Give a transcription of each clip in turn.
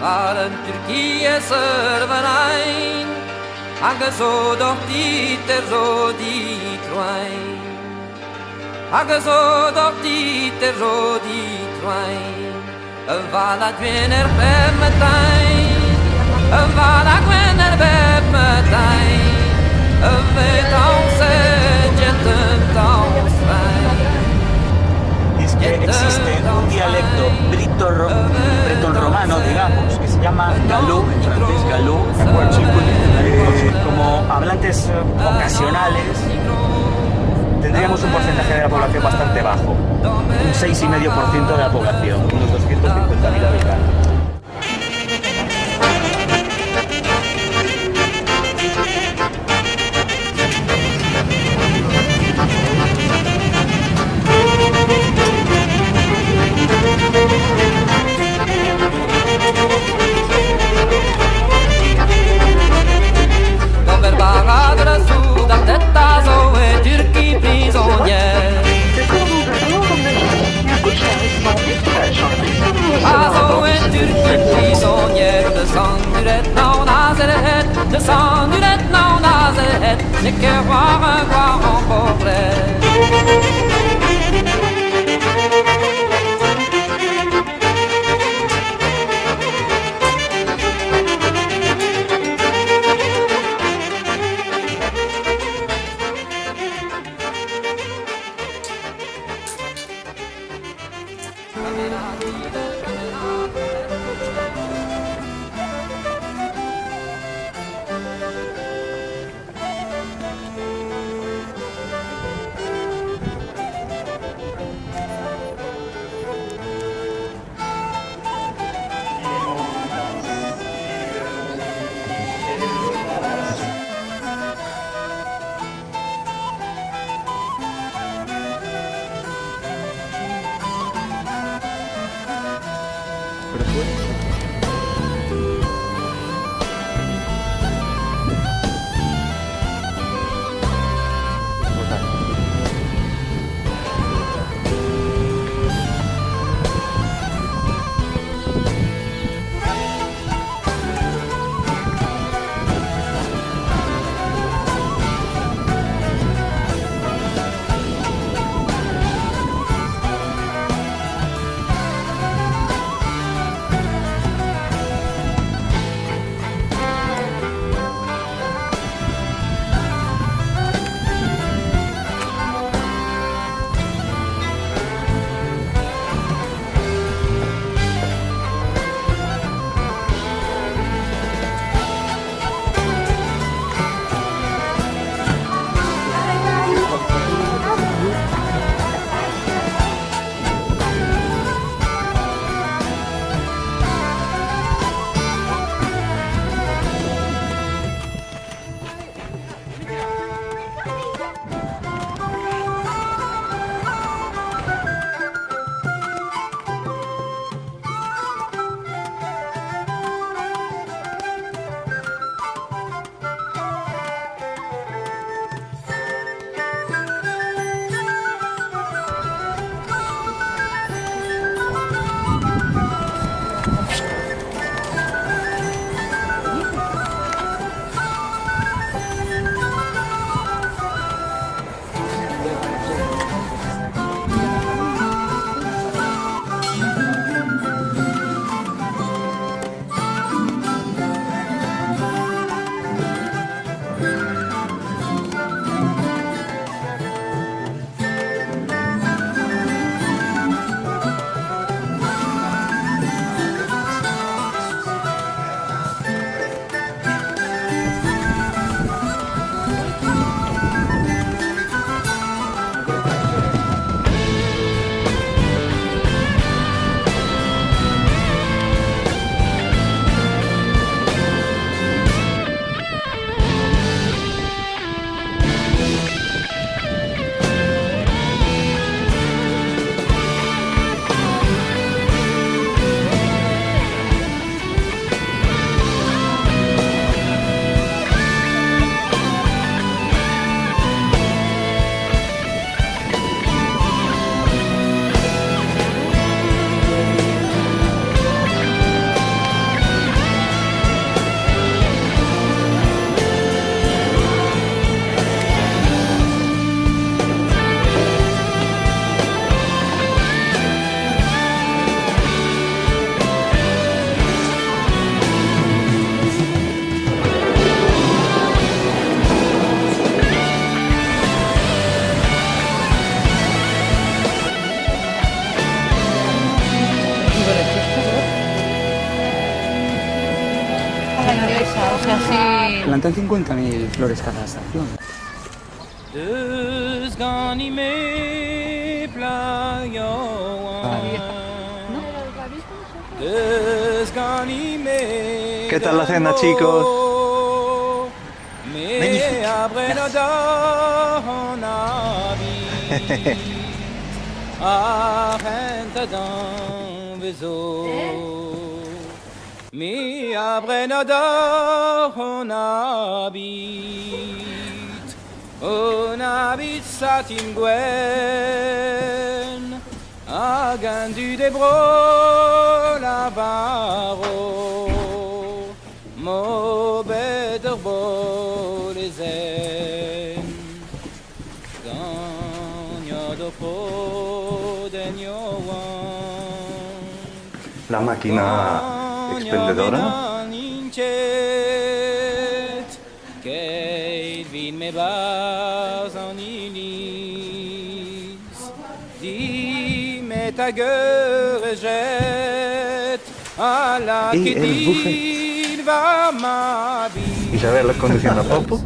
waren Türkiye serverein, Hage so doch Dieter so die Trein. Hage so doch Dieter so die Trein. Va la gwener bemetain, va la gwener bemetain, ve danse jeten dansrein. Es que existe un dialecto breton-romano, digamos, que se llama galou, en francés galou, como hablantes ocasionales. Tendríamos un porcentaje de la población bastante bajo, un 6,5% de la población, unos 250.000 habitantes. Descends du lieutenant Nazareth, n'est que voir un grand portrait. coche así. Plantan 50.000 flores cada estación. ¿Qué tal la cena, chicos? Mi abrenador on habite satin gwen, agan du debro la baro, mo better bo les en, gagno dopo denyo wan. La máquina expendedora. Me bas en ilis, dis-moi ta gueule jette à la Y el qu'il va m'habiller. Isabel conduciendo a Popo.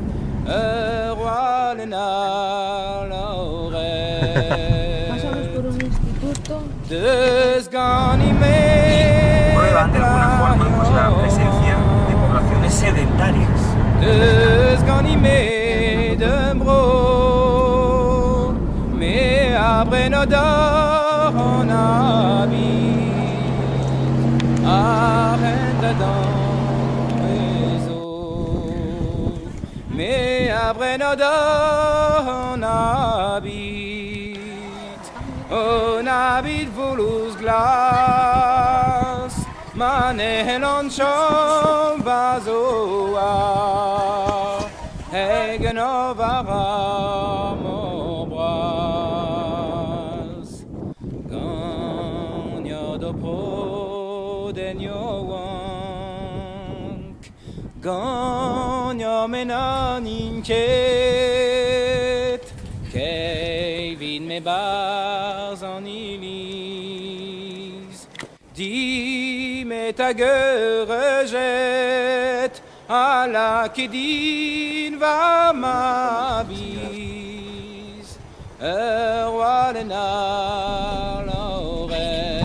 Roi le Pasamos por un instituto. Prueban de alguna forma pues, la presencia de poblaciones sedentarias. Desganimé de bro, mais après nos dors on habite, arrête dans les eaux, mais après nos dors on habite Voulous glace, manel en champ vasoa. Egen ovara mon bras, gagno dopo denyo wank, gagno menan inquiet, Kevin me bars en ilis, dis-moi ta gueule rejette, à la Kédine va ma bise, roi le nar l'oreille,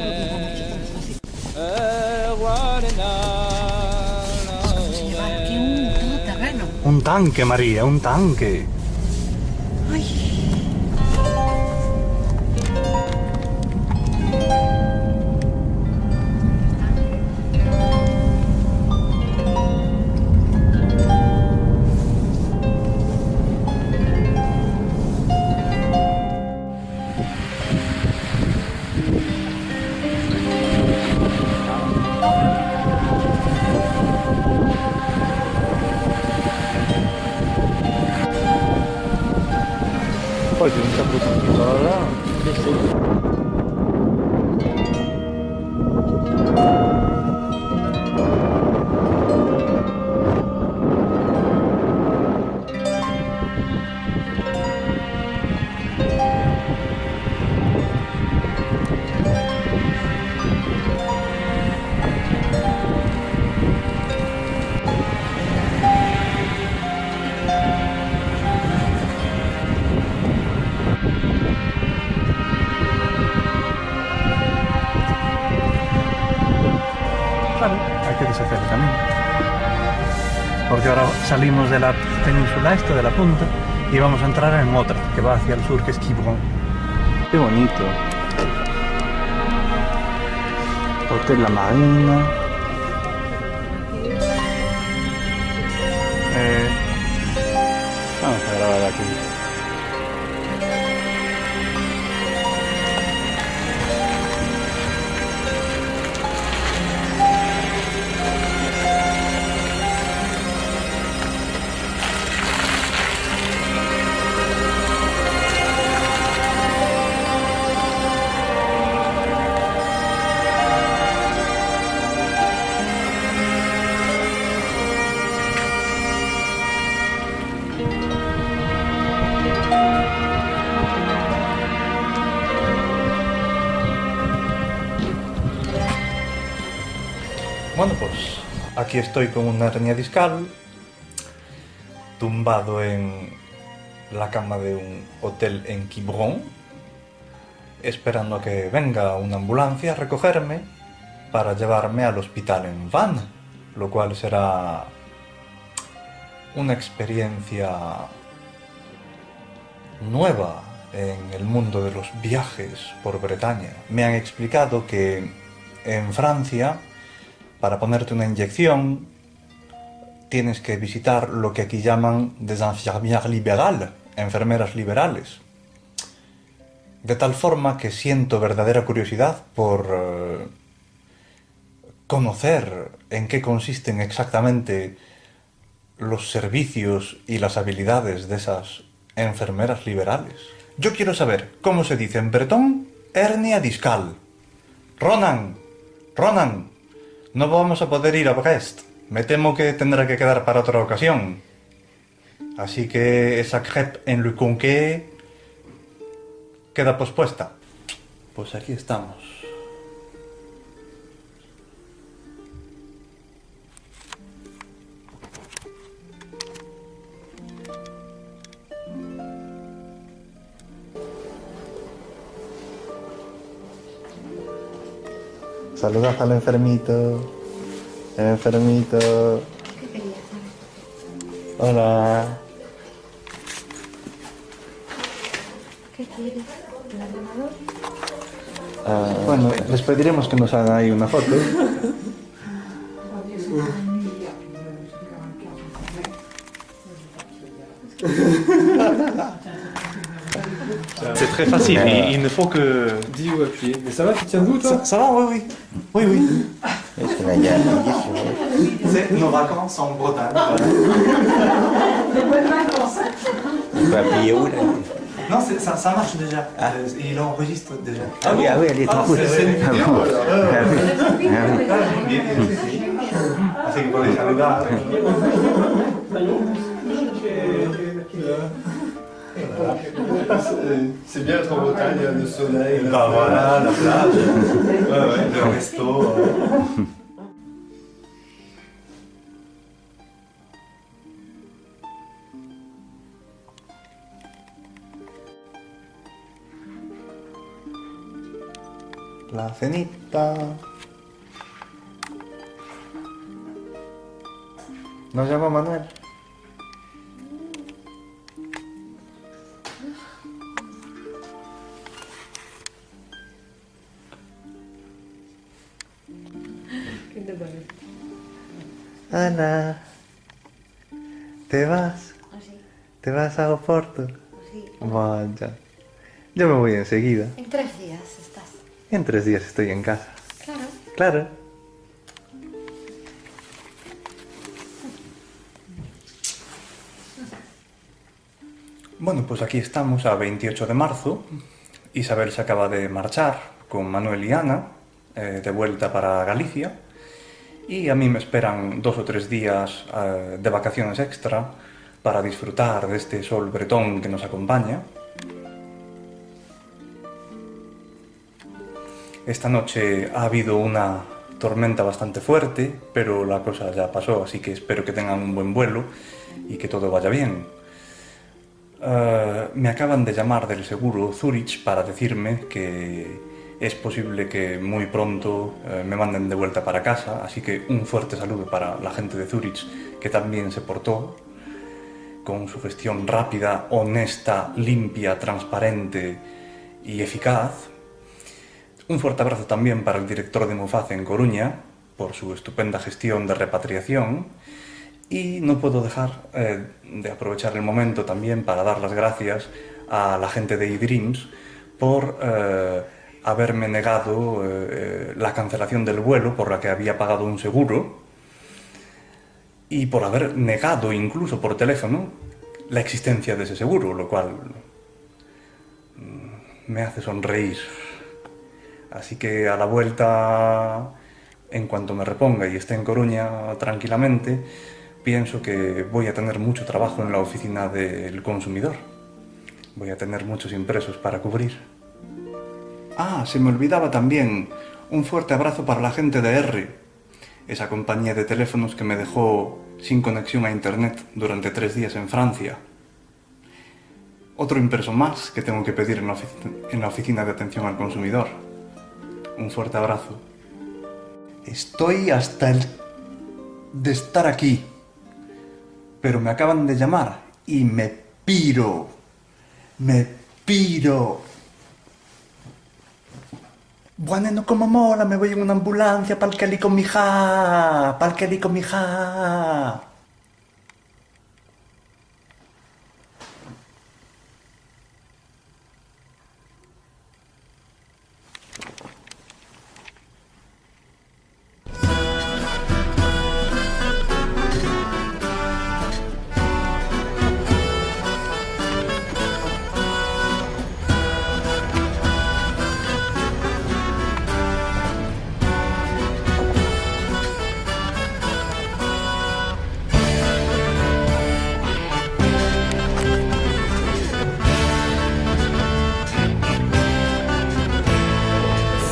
roi le nar l'oreille. Un tanque, María, un tanque. Poi c'è un cappuccino là. Claro, hay que deshacer el camino. Porque ahora salimos de la península esta, de la punta, y vamos a entrar en otra, que va hacia el sur, que es Quiberon. Qué bonito. Hotel La Marina. Vamos a grabar aquí. Bueno, pues aquí estoy con una hernia discal tumbado en la cama de un hotel en Quiberon, esperando a que venga una ambulancia a recogerme para llevarme al hospital en Vannes, lo cual será una experiencia nueva en el mundo de los viajes por Bretaña. Me han explicado que en Francia, para ponerte una inyección, tienes que visitar lo que aquí llaman des infirmières libérales, enfermeras liberales. De tal forma que siento verdadera curiosidad por conocer en qué consisten exactamente los servicios y las habilidades de esas enfermeras liberales. Yo quiero saber cómo se dice en bretón hernia discal. Ronan, no vamos a poder ir a Brest. Me temo que tendrá que quedar para otra ocasión. Así que esa crêpe en Le Conquet queda pospuesta. Pues aquí estamos. Saludad al enfermito. El enfermito. ¿Qué querías saber? Hola. ¿Qué quieres? ¿El ordenador? Bueno, les pediremos que nos hagan ahí una foto. C'est très facile, il ne faut que... Dis ou appuyer. Mais ça va, tu tiens debout toi Ça va, oui. Es una llave bellísima. C'est nos vacances en Bretagne. On peut appuyer où là? Non, ça marche déjà. Ah. Il enregistre déjà. Ah oui, elle est en route. Ah bon. Así que podéis saludar. C'est bien être en Bretagne, il y a le soleil. Bah voilà, la plage. Ouais, le resto. La cenita. ¿Nos llama Manuel? ¿Qué te parece? Ana, ¿te vas? Así, ¿Te vas a Oporto? así. Vaya. Yo me voy enseguida. En 3 días estás. En 3 días estoy en casa. Claro. Claro. Bueno, pues aquí estamos a 28 de marzo. Isabel se acaba de marchar con Manuel y Ana, de vuelta para Galicia. Y a mí me esperan 2 o 3 días de vacaciones extra para disfrutar de este sol bretón que nos acompaña. Esta noche ha habido una tormenta bastante fuerte, pero la cosa ya pasó, así que espero que tengan un buen vuelo y que todo vaya bien. Me acaban de llamar del seguro Zurich para decirme que es posible que muy pronto me manden de vuelta para casa, así que un fuerte saludo para la gente de Zurich, que también se portó con su gestión rápida, honesta, limpia, transparente y eficaz. Un fuerte abrazo también para el director de Mufaz en Coruña, por su estupenda gestión de repatriación. Y no puedo dejar de aprovechar el momento también para dar las gracias a la gente de eDreams por haberme negado la cancelación del vuelo por la que había pagado un seguro y por haber negado incluso por teléfono la existencia de ese seguro, lo cual me hace sonreír. Así que a la vuelta, en cuanto me reponga y esté en Coruña tranquilamente, pienso que voy a tener mucho trabajo en la oficina del consumidor. Voy a tener muchos impresos para cubrir. Ah, se me olvidaba también un fuerte abrazo para la gente de R. esa compañía de teléfonos que me dejó sin conexión a internet durante 3 días en Francia. Otro impreso más que tengo que pedir en la oficina de atención al consumidor. Un fuerte abrazo. Estoy hasta el de estar aquí, pero me acaban de llamar y me piro. Bueno, como mola, me voy en una ambulancia pa'l que li con mi hija,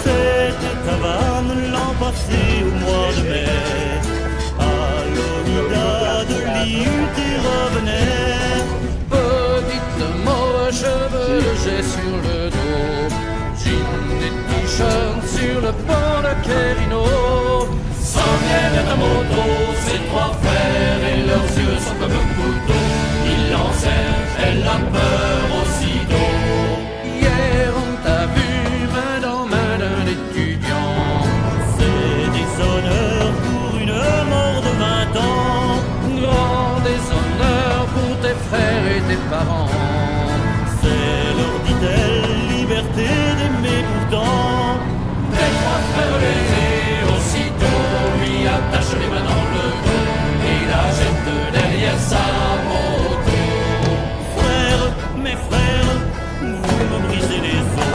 C'était à Vannes l'an passé au mois de mai. À l'Olida de l'île t'y revenais. Petite mauve, cheveux légers sur le dos, jean et t-shirt sur le pont de Kérino. S'en viennent à moto, ces 3 frères, et leurs yeux sont comme un couteau. Ils l'enserrent, elle a peur aussitôt. Hier on t'a vu main dans main d'un étudiant. C'est déshonneur pour une mort de 20 ans. Grand déshonneur pour tes frères et tes parents. C'est leur dit-elle, liberté d'aimer pourtant. Les 3 frères lésés, aussitôt lui attache les mains dans le dos et la jette derrière sa moto. Frères, mes frères, vous me brisez les os.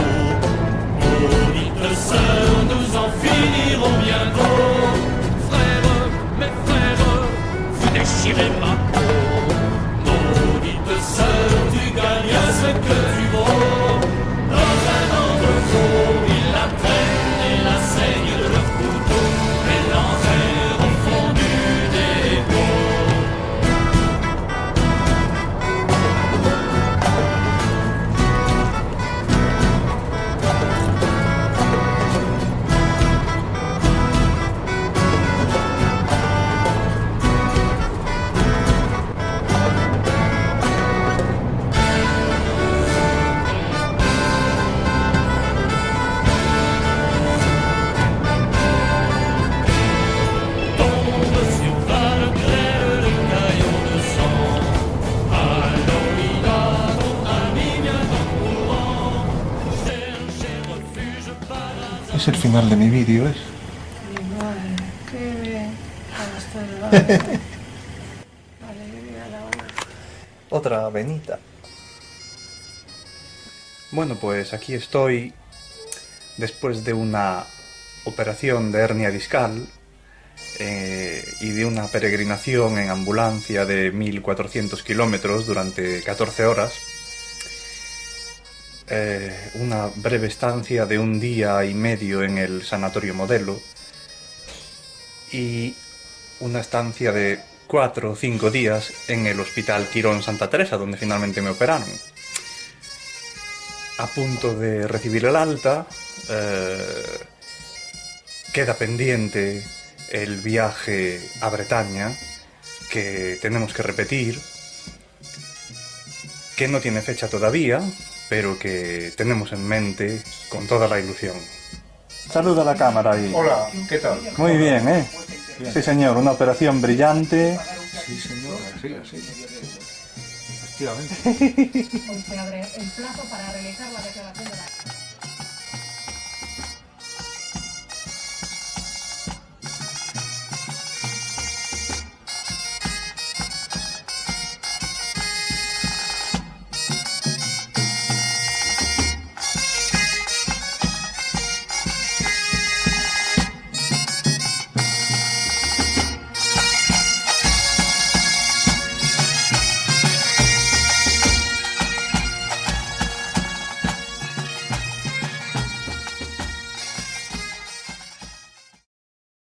Maudite sœur, nous en finirons bientôt. Frères, mes frères, vous déchirez ma peau. Maudite sœur, tu gagnes ce que tu vaux. Dans un entrepôt, ils la traînent et la saignent de leur couteau et l'enterrent au fond du dépôt. Tombe sur Vannes, grêle le caillon de sang. À l'Olida, ton ami vient en courant. Chercher refuge par hasard. Es el final de mi vídeo, ¿es? Igual, qué bien. Ahora estoy de Vale, mira la hora. Otra venita. Bueno, pues aquí estoy después de una operación de hernia discal y de una peregrinación en ambulancia de 1400 kilómetros durante 14 horas. Una breve estancia de 1 día y medio en el Sanatorio Modelo y una estancia de 4 o 5 días en el Hospital Quirón Santa Teresa, donde finalmente me operaron. A punto de recibir el alta, queda pendiente el viaje a Bretaña, que tenemos que repetir, que no tiene fecha todavía, pero que tenemos en mente con toda la ilusión. Saluda a la cámara ahí. Hola, ¿qué tal? Muy bien, ¿eh? Sí, señor, una operación brillante. Sí, señor, así. Efectivamente. Hoy se abre el plazo para realizar la declaración de la...